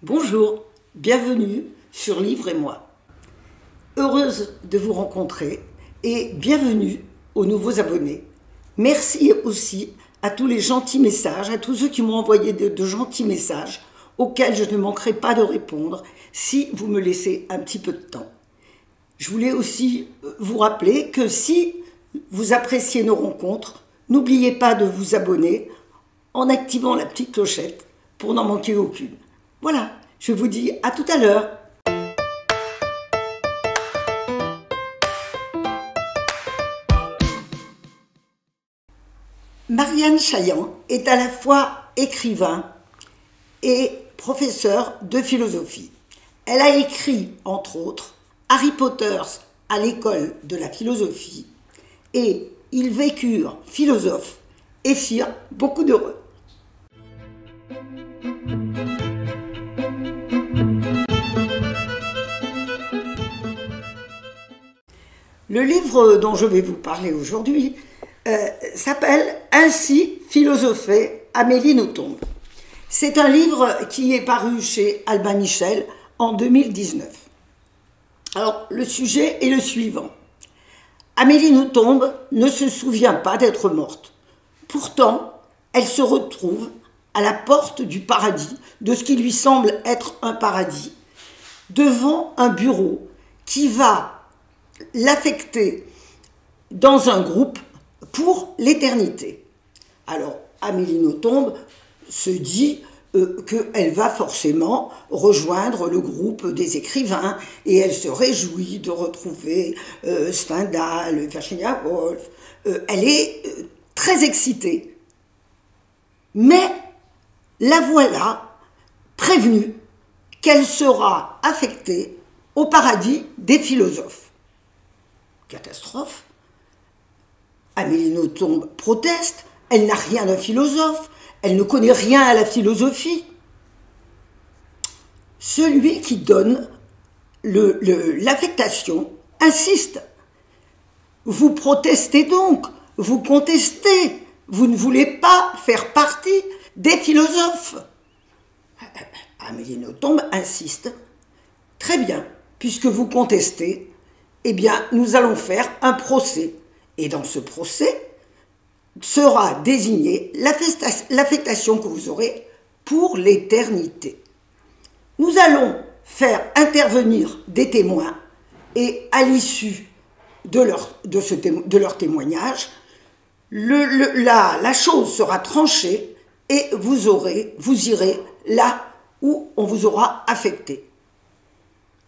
Bonjour, bienvenue sur Livre et moi. Heureuse de vous rencontrer et bienvenue aux nouveaux abonnés. Merci aussi à tous les gentils messages, à tous ceux qui m'ont envoyé de gentils messages auxquels je ne manquerai pas de répondre si vous me laissez un petit peu de temps. Je voulais aussi vous rappeler que si vous appréciez nos rencontres, n'oubliez pas de vous abonner en activant la petite clochette pour n'en manquer aucune. Voilà, je vous dis à tout à l'heure. Marianne Chaillan est à la fois écrivain et professeure de philosophie. Elle a écrit, entre autres, Harry Potter à l'école de la philosophie et Ils vécurent philosophes et firent beaucoup d'heureux. Le livre dont je vais vous parler aujourd'hui s'appelle « Ainsi philosophait Amélie Nothomb ». C'est un livre qui est paru chez Albin Michel en 2019. Alors, le sujet est le suivant. Amélie Nothomb ne se souvient pas d'être morte. Pourtant, elle se retrouve à la porte du paradis, de ce qui lui semble être un paradis, devant un bureau qui va l'affecter dans un groupe pour l'éternité. Alors, Amélie Nothomb se dit qu'elle va forcément rejoindre le groupe des écrivains et elle se réjouit de retrouver Stendhal, Virginia Woolf. Elle est très excitée. Mais la voilà prévenue qu'elle sera affectée au paradis des philosophes. Catastrophe. Amélie Nothomb proteste, elle n'a rien d'un philosophe, elle ne connaît rien à la philosophie. Celui qui donne l'affectation insiste. Vous protestez donc, vous contestez, vous ne voulez pas faire partie des philosophes. Amélie Nothomb insiste. Très bien, puisque vous contestez, eh bien, nous allons faire un procès. Et dans ce procès sera désignée l'affectation que vous aurez pour l'éternité. Nous allons faire intervenir des témoins et à l'issue de leur témoignage, la chose sera tranchée et vous irez là où on vous aura affecté.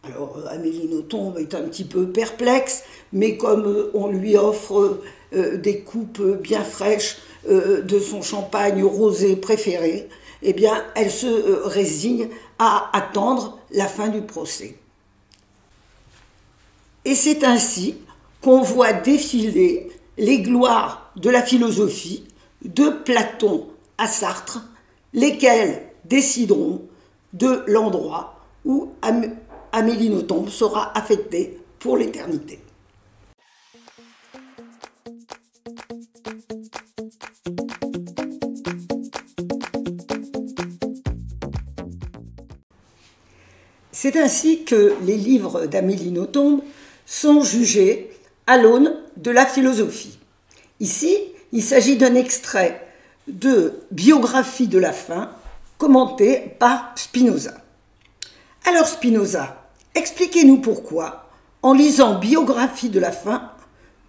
Alors, Amélie Nothomb est un petit peu perplexe, mais comme on lui offre des coupes bien fraîches de son champagne rosé préféré, eh bien, elle se résigne à attendre la fin du procès. Et c'est ainsi qu'on voit défiler les gloires de la philosophie, de Platon à Sartre, lesquels décideront de l'endroit où Amélie Nothomb sera affectée pour l'éternité. C'est ainsi que les livres d'Amélie Nothomb sont jugés à l'aune de la philosophie. Ici, il s'agit d'un extrait de Biographie de la fin, commenté par Spinoza. Alors Spinoza, expliquez-nous pourquoi, en lisant Biographie de la fin,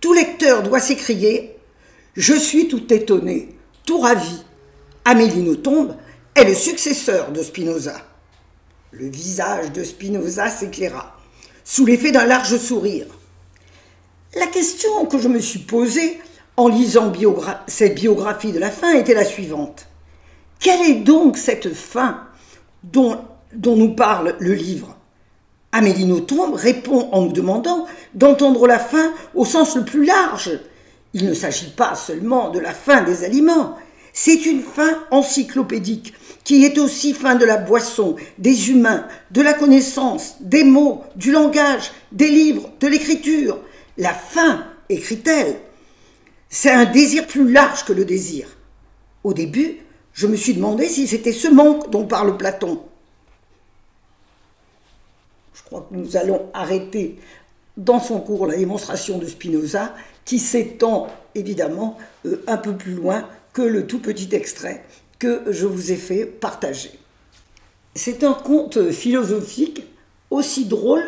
tout lecteur doit s'écrier « Je suis tout étonné, tout ravi. Amélie Nothomb est le successeur de Spinoza. » Le visage de Spinoza s'éclaira, sous l'effet d'un large sourire. La question que je me suis posée en lisant cette biographie de la fin était la suivante. Quelle est donc cette fin dont nous parle le livre? Amélie Nothomb répond en nous demandant d'entendre la fin au sens le plus large. Il ne s'agit pas seulement de la fin des aliments, c'est une fin encyclopédique qui est aussi fin de la boisson, des humains, de la connaissance, des mots, du langage, des livres, de l'écriture, La faim, écrit-elle, c'est un désir plus large que le désir. Au début, je me suis demandé si c'était ce manque dont parle Platon. Je crois que nous allons arrêter dans son cours la démonstration de Spinoza, qui s'étend évidemment un peu plus loin que le tout petit extrait que je vous ai fait partager. C'est un conte philosophique aussi drôle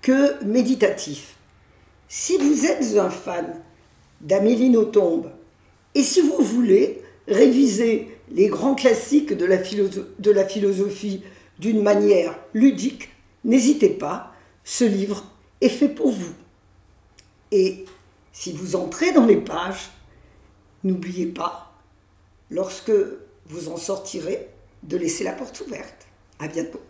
que méditatif. Si vous êtes un fan d'Amélie Nothomb et si vous voulez réviser les grands classiques de la philosophie d'une manière ludique, n'hésitez pas, ce livre est fait pour vous. Et si vous entrez dans les pages, n'oubliez pas, lorsque vous en sortirez, de laisser la porte ouverte. À bientôt.